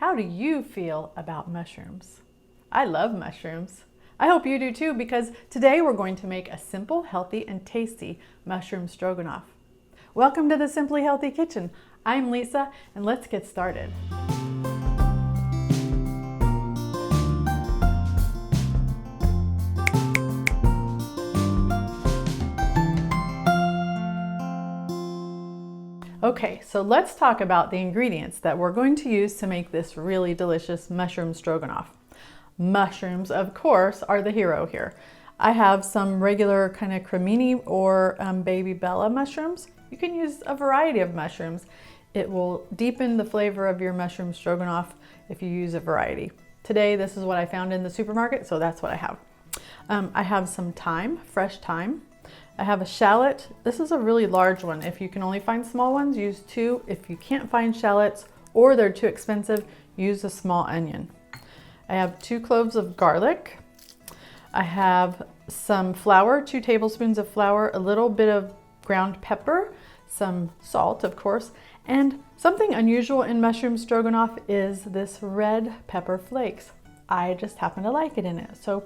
How do you feel about mushrooms? I love mushrooms. I hope you do too, because today we're going to make a simple, healthy, and tasty mushroom stroganoff. Welcome to the Simply Healthy Kitchen. I'm Lisa, and let's get started. Okay, so let's talk about the ingredients that we're going to use to make this really delicious mushroom stroganoff. Mushrooms, of course, are the hero here. I have some regular kind of cremini or baby bella mushrooms. You can use a variety of mushrooms. It will deepen the flavor of your mushroom stroganoff if you use a variety. Today, this is what I found in the supermarket, so that's what I have. I have some thyme, fresh thyme. I have a shallot. This is a really large one. If you can only find small ones, use 2. If you can't find shallots or they're too expensive, use a small onion. I have 2 cloves of garlic. I have some flour, 2 tablespoons of flour, a little bit of ground pepper, some salt, of course, and something unusual in mushroom stroganoff is this red pepper flakes. I just happen to like it in it, so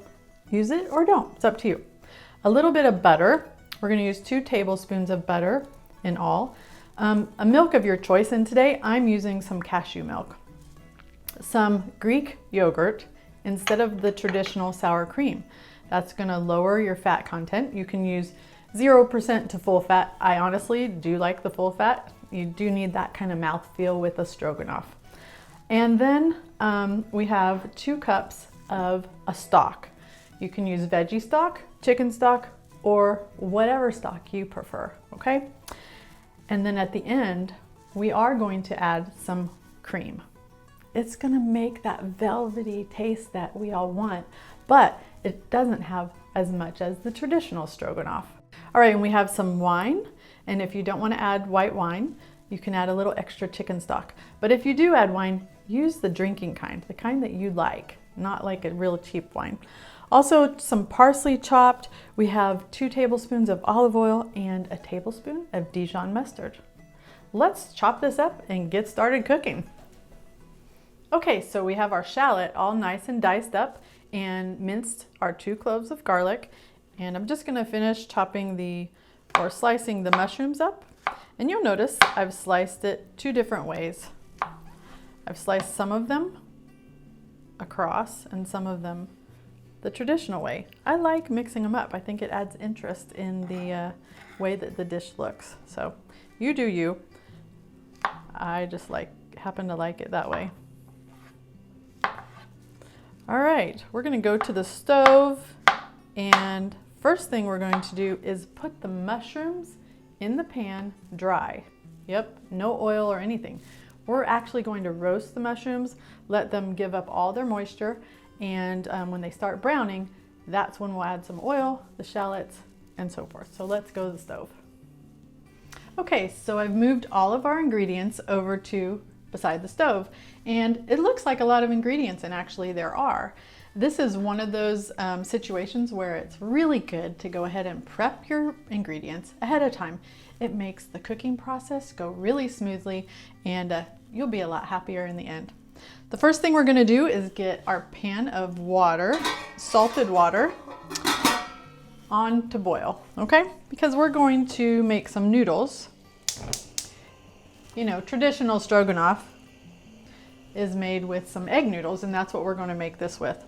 use it or don't. It's up to you. A little bit of butter. We're going to use 2 tablespoons of butter in all. A milk of your choice, and today I'm using some cashew milk. Some Greek yogurt instead of the traditional sour cream. That's going to lower your fat content. You can use 0% to full fat. I honestly do like the full fat. You do need that kind of mouthfeel with a stroganoff. And then we have 2 cups of a stock. You can use veggie stock, chicken stock, or whatever stock you prefer, okay? And then at the end, we are going to add some cream. It's gonna make that velvety taste that we all want, but it doesn't have as much as the traditional stroganoff. All right, and we have some wine, and if you don't wanna add white wine, you can add a little extra chicken stock. But if you do add wine, use the drinking kind, the kind that you like, not like a real cheap wine. Also, some parsley chopped. We have 2 tablespoons of olive oil and a tablespoon of Dijon mustard. Let's chop this up and get started cooking. Okay, so we have our shallot all nice and diced up and minced our 2 cloves of garlic. And I'm just gonna finish slicing the mushrooms up. And you'll notice I've sliced it 2 different ways. I've sliced some of them across and some of them the traditional way. I like mixing them up. I think it adds interest in the way that the dish looks. So you do you. I just happen to like it that way. All right, we're gonna go to the stove, and first thing we're going to do is put the mushrooms in the pan dry. Yep, no oil or anything. We're actually going to roast the mushrooms, let them give up all their moisture, and when they start browning, that's when we'll add some oil, the shallots, and so forth. So let's go to the stove. Okay, so I've moved all of our ingredients over to beside the stove, and it looks like a lot of ingredients, and actually there are. This is one of those situations where it's really good to go ahead and prep your ingredients ahead of time. It makes the cooking process go really smoothly, and you'll be a lot happier in the end. The first thing we're going to do is get our pan of water, salted water, on to boil, okay? Because we're going to make some noodles. You know, traditional stroganoff is made with some egg noodles, and that's what we're going to make this with.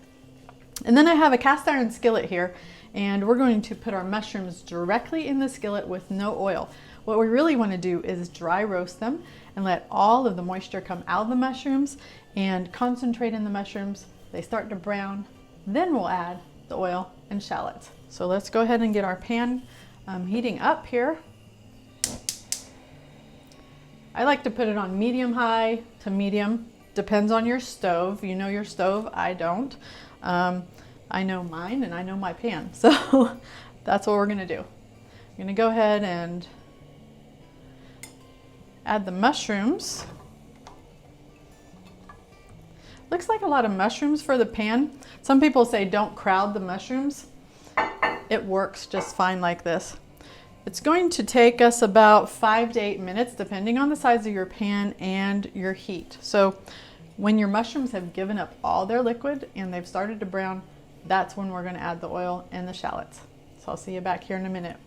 And then I have a cast iron skillet here, and we're going to put our mushrooms directly in the skillet with no oil. What we really want to do is dry roast them and let all of the moisture come out of the mushrooms and concentrate in the mushrooms. They start to brown, then we'll add the oil and shallots. So let's go ahead and get our pan heating up here. I like to put it on medium high to medium. Depends on your stove. You know your stove, I don't. I know mine and I know my pan. So that's what we're gonna do. I'm gonna go ahead and add the mushrooms. Looks like a lot of mushrooms for the pan. Some people say don't crowd the mushrooms. It works just fine like this. It's going to take us about 5 to 8 minutes depending on the size of your pan and your heat. So When your mushrooms have given up all their liquid and they've started to brown, that's when we're going to add the oil and the shallots. So I'll see you back here in a minute.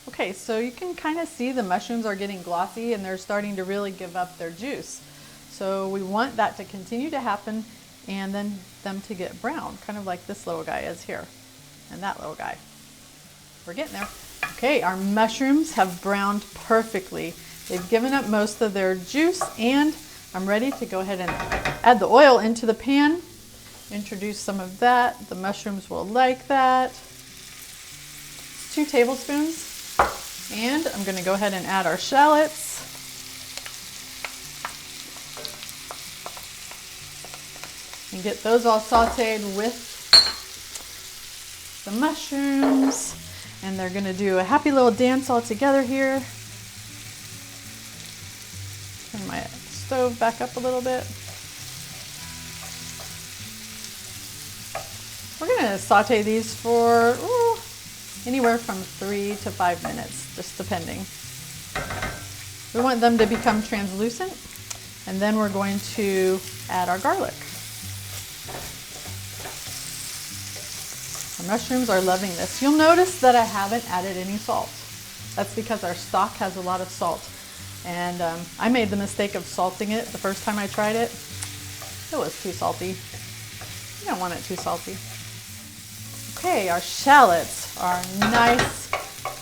Okay, so you can kind of see the mushrooms are getting glossy and they're starting to really give up their juice. So we want that to continue to happen and then them to get brown, kind of like this little guy is here and that little guy. We're getting there. Okay, our mushrooms have browned perfectly. They've given up most of their juice and I'm ready to go ahead and add the oil into the pan. Introduce some of that. The mushrooms will like that. 2 tablespoons. And I'm going to go ahead and add our shallots. And get those all sauteed with the mushrooms. And they're going to do a happy little dance all together here. Turn my stove back up a little bit. We're going to saute these for anywhere from 3 to 5 minutes, just depending. We want them to become translucent, and then we're going to add our garlic. Our mushrooms are loving this. You'll notice that I haven't added any salt. That's because our stock has a lot of salt. And I made the mistake of salting it the first time I tried it. It was too salty. You don't want it too salty. Okay, our shallots are nice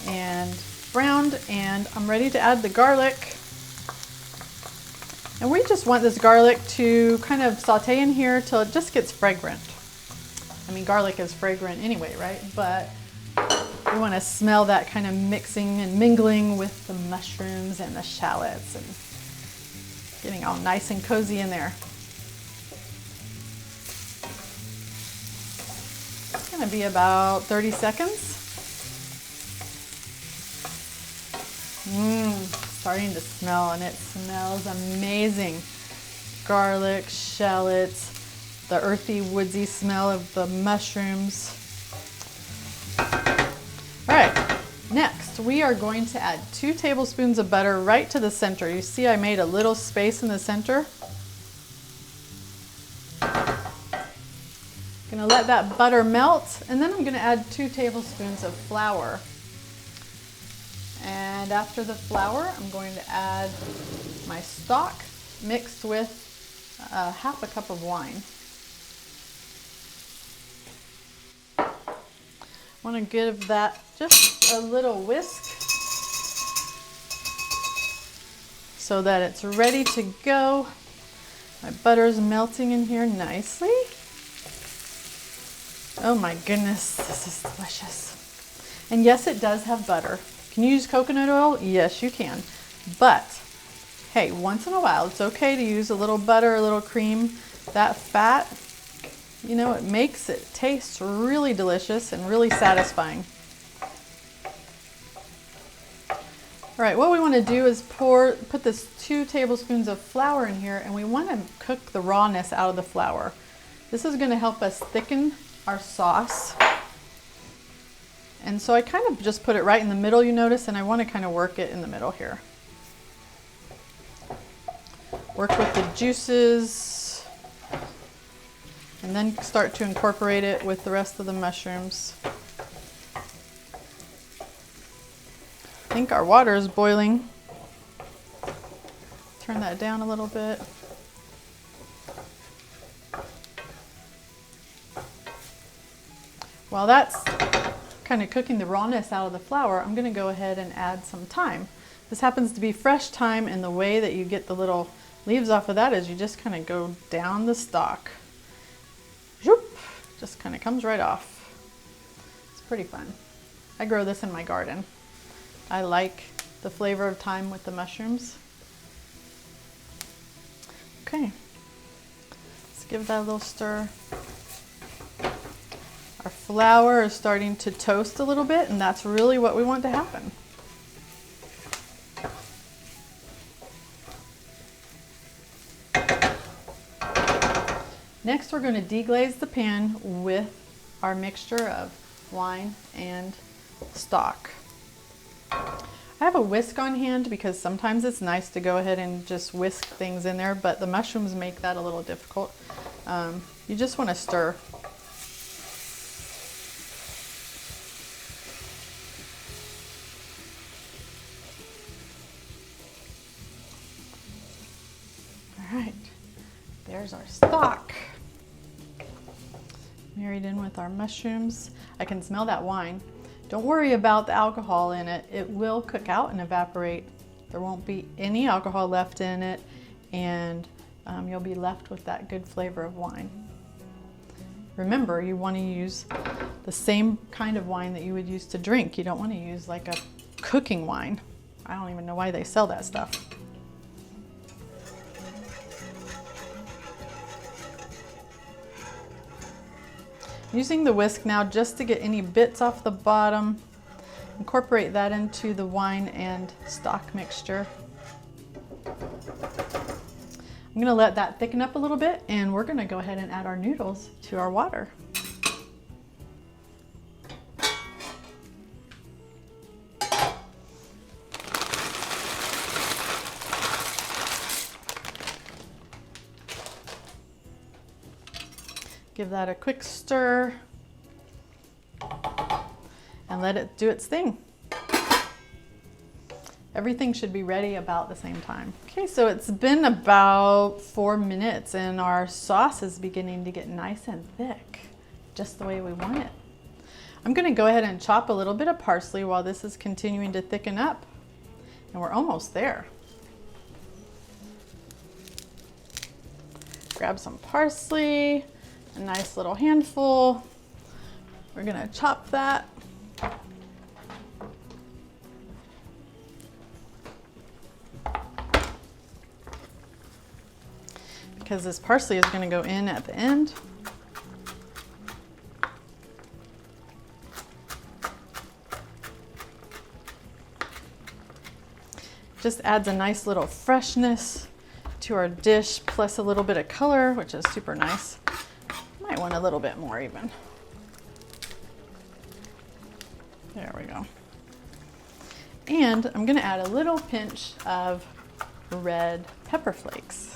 and browned, and I'm ready to add the garlic. And we just want this garlic to kind of saute in here till it just gets fragrant. I mean, garlic is fragrant anyway, right? But we want to smell that kind of mixing and mingling with the mushrooms and the shallots and getting all nice and cozy in there. It's going to be about 30 seconds. Starting to smell, and it smells amazing. Garlic, shallots, the earthy, woodsy smell of the mushrooms. All right, next we are going to add 2 tablespoons of butter right to the center. You see I made a little space in the center. Gonna let that butter melt, and then I'm gonna add 2 tablespoons of flour. And after the flour, I'm going to add my stock mixed with half a cup of wine. I want to give that just a little whisk so that it's ready to go. My butter's melting in here nicely. Oh my goodness, this is delicious. And yes, it does have butter. Can you use coconut oil? Yes, you can. But hey, once in a while, it's okay to use a little butter, a little cream. That fat, you know, it makes it taste really delicious and really satisfying. All right, what we want to do is put this 2 tablespoons of flour in here, and we want to cook the rawness out of the flour. This is going to help us thicken our sauce. And so I kind of just put it right in the middle, you notice, and I want to kind of work it in the middle here. Work with the juices, and then start to incorporate it with the rest of the mushrooms. I think our water is boiling. Turn that down a little bit. While that's kind of cooking the rawness out of the flour, I'm going to go ahead and add some thyme. This happens to be fresh thyme, and the way that you get the little leaves off of that is you just kind of go down the stalk. Zoop, just kind of comes right off. It's pretty fun. I grow this in my garden. I like the flavor of thyme with the mushrooms. Okay, let's give that a little stir. Our flour is starting to toast a little bit, and that's really what we want to happen. Next, we're going to deglaze the pan with our mixture of wine and stock. I I have a whisk on hand because sometimes it's nice to go ahead and just whisk things in there, but the mushrooms make that a little difficult. You just want to stir. All right, there's our stock. Married in with our mushrooms. I can smell that wine. Don't worry about the alcohol in it. It will cook out and evaporate. There won't be any alcohol left in it, and you'll be left with that good flavor of wine. Remember, you want to use the same kind of wine that you would use to drink. You don't want to use like a cooking wine. I don't even know why they sell that stuff. Using the whisk now just to get any bits off the bottom. Incorporate that into the wine and stock mixture. I'm gonna let that thicken up a little bit, and we're gonna go ahead and add our noodles to our water. Give that a quick stir and let it do its thing. Everything should be ready about the same time. Okay, so it's been about 4 minutes and our sauce is beginning to get nice and thick, just the way we want it. I'm gonna go ahead and chop a little bit of parsley while this is continuing to thicken up, and we're almost there. Grab some parsley. A nice little handful. We're gonna chop that. Because this parsley is gonna go in at the end. Just adds a nice little freshness to our dish, plus a little bit of color, which is super nice. Might want a little bit more even. There we go. And I'm gonna add a little pinch of red pepper flakes.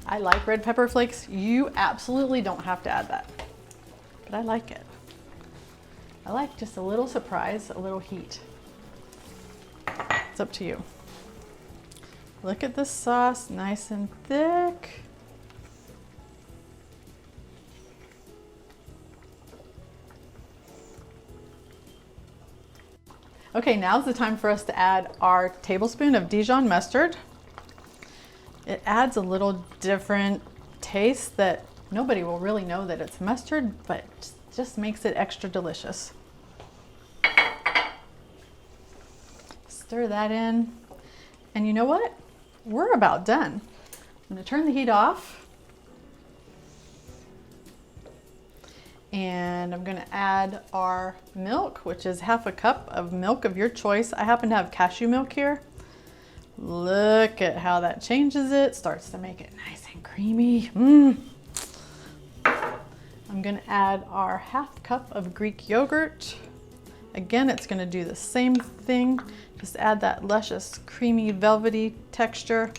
I like red pepper flakes. You absolutely don't have to add that, but I like it. I like just a little surprise, a little heat. It's up to you. Look at this sauce, nice and thick. Okay, now's the time for us to add our tablespoon of Dijon mustard. It adds a little different taste that nobody will really know that it's mustard, but just makes it extra delicious. Stir that in. And you know what? We're about done. I'm gonna turn the heat off. And I'm gonna add our milk, which is half a cup of milk of your choice. I happen to have cashew milk here. Look at how that changes it. Starts to make it nice and creamy. I'm gonna add our half cup of Greek yogurt. Again, it's gonna do the same thing. Just add that luscious, creamy, velvety texture.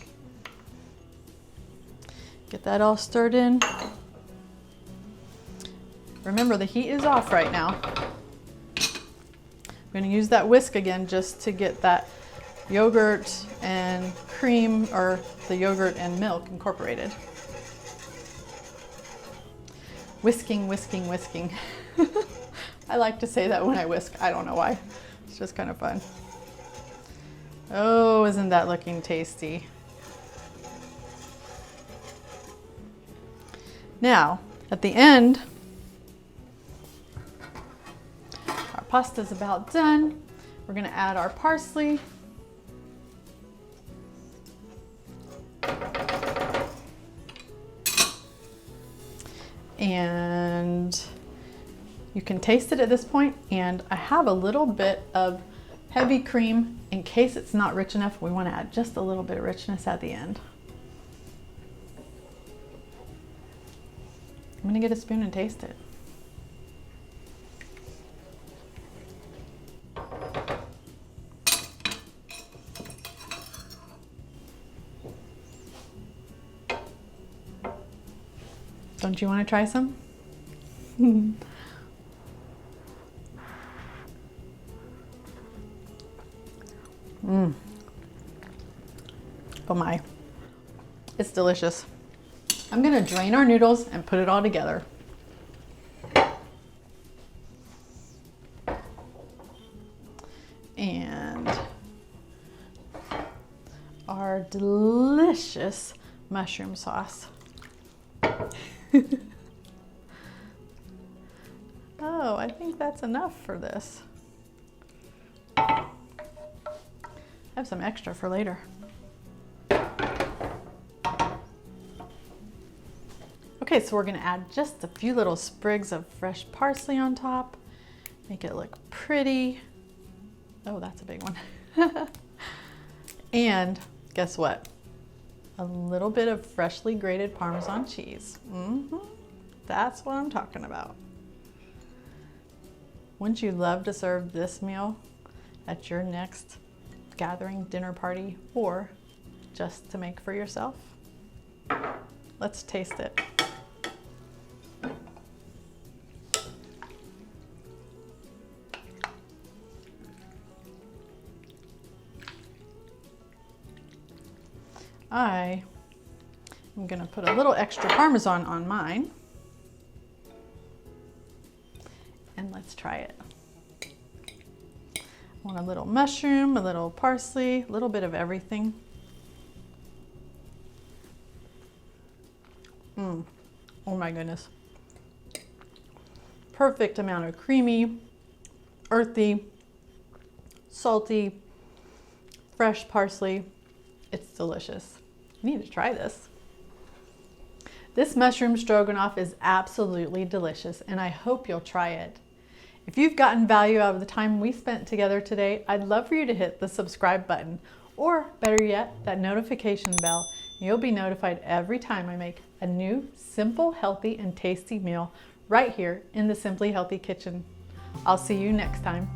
Get that all stirred in. Remember, the heat is off right now. I'm gonna use that whisk again just to get that yogurt and cream, or the yogurt and milk incorporated. Whisking, whisking, whisking. I like to say that when I whisk. I don't know why. It's just kind of fun. Oh, isn't that looking tasty? Now, at the end, our pasta's about done. We're gonna add our parsley. And you can taste it at this point, and I have a little bit of heavy cream in case it's not rich enough. We want to add just a little bit of richness at the end. I'm gonna get a spoon and taste it. Don't you want to try some? Oh my, it's delicious. I'm gonna drain our noodles and put it all together. And our delicious mushroom sauce. Oh, I think that's enough for this. I have some extra for later. Okay, so we're gonna add just a few little sprigs of fresh parsley on top. Make it look pretty. Oh, that's a big one. And guess what? A little bit of freshly grated Parmesan cheese. That's what I'm talking about. Wouldn't you love to serve this meal at your next gathering, dinner party, or just to make for yourself? Let's taste it. I am gonna put a little extra Parmesan on mine. And let's try it. I want a little mushroom, a little parsley, a little bit of everything. Oh my goodness. Perfect amount of creamy, earthy, salty, fresh parsley. It's delicious. You need to try this. This mushroom stroganoff is absolutely delicious, and I hope you'll try it. If you've gotten value out of the time we spent together today, I'd love for you to hit the subscribe button, or better yet, that notification bell. You'll be notified every time I make a new, simple, healthy, and tasty meal right here in the Simply Healthy Kitchen. I'll see you next time.